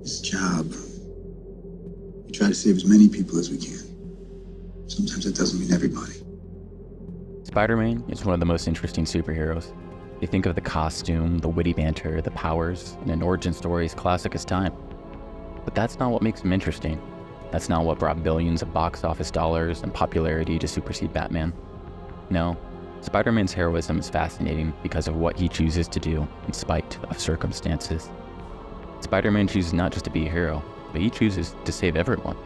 His job. We try to save as many people as we can. Sometimes it doesn't mean everybody. Spider-Man is one of the most interesting superheroes. You think of the costume, the witty banter, the powers, and an origin story as classic as time. But that's not what makes him interesting. That's not what brought billions of box office dollars and popularity to supersede Batman. No, Spider-Man's heroism is fascinating because of what he chooses to do in spite of circumstances. Spider-Man chooses not just to be a hero, but he chooses to save everyone.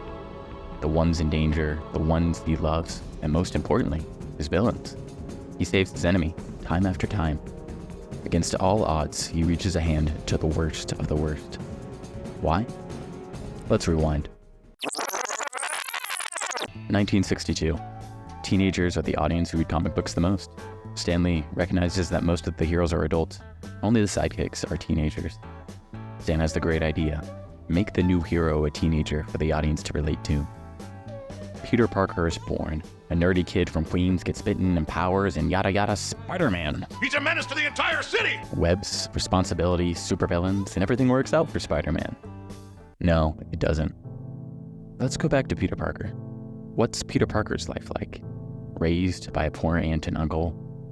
The ones in danger, the ones he loves, and most importantly, his villains. He saves his enemy, time after time. Against all odds, he reaches a hand to the worst of the worst. Why? Let's rewind. 1962. Teenagers are the audience who read comic books the most. Stan Lee recognizes that most of the heroes are adults. Only the sidekicks are teenagers. Stan has the great idea. Make the new hero a teenager for the audience to relate to. Peter Parker is born. A nerdy kid from Queens gets bitten and powers and yada yada Spider-Man. He's a menace to the entire city! Webs, responsibilities, supervillains, and everything works out for Spider-Man. No, it doesn't. Let's go back to Peter Parker. What's Peter Parker's life like? Raised by a poor aunt and uncle,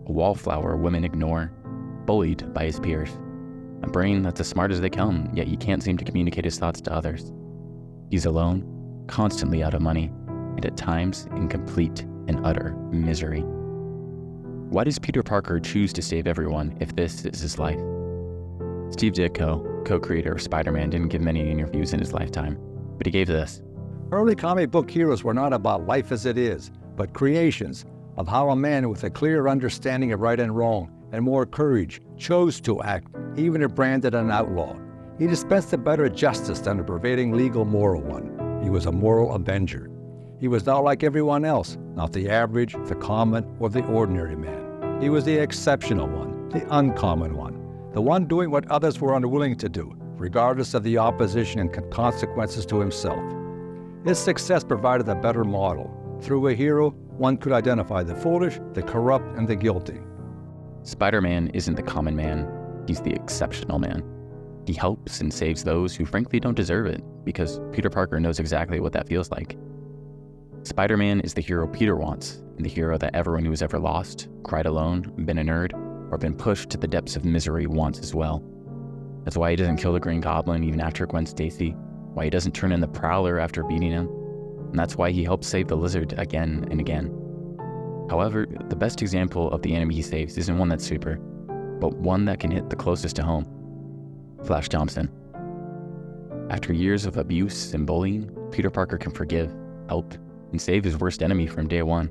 a wallflower women ignore, bullied by his peers, a brain that's as smart as they come, yet he can't seem to communicate his thoughts to others. He's alone, constantly out of money, and at times in complete and utter misery. Why does Peter Parker choose to save everyone if this is his life? Steve Ditko, co-creator of Spider-Man, didn't give many interviews in his lifetime, but he gave this. Early comic book heroes were not about life as it is, but creations of how a man with a clear understanding of right and wrong and more courage chose to act, even if branded an outlaw. He dispensed a better justice than a pervading legal moral one. He was a moral avenger. He was not like everyone else, not the average, the common, or the ordinary man. He was the exceptional one, the uncommon one, the one doing what others were unwilling to do, regardless of the opposition and consequences to himself. His success provided a better model. Through a hero, one could identify the foolish, the corrupt, and the guilty. Spider-Man isn't the common man, he's the exceptional man. He helps and saves those who frankly don't deserve it, because Peter Parker knows exactly what that feels like. Spider-Man is the hero Peter wants, and the hero that everyone who has ever lost, cried alone, been a nerd, or been pushed to the depths of misery wants as well. That's why he doesn't kill the Green Goblin even after Gwen Stacy, why he doesn't turn in the Prowler after beating him, and that's why he helps save the Lizard again and again. However, the best example of the enemy he saves isn't one that's super, but one that can hit the closest to home. Flash Thompson. After years of abuse and bullying, Peter Parker can forgive, help, and save his worst enemy from day one.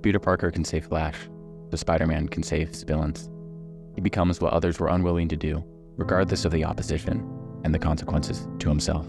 Peter Parker can save Flash, so Spider-Man can save his villains. He becomes what others were unwilling to do, regardless of the opposition and the consequences to himself.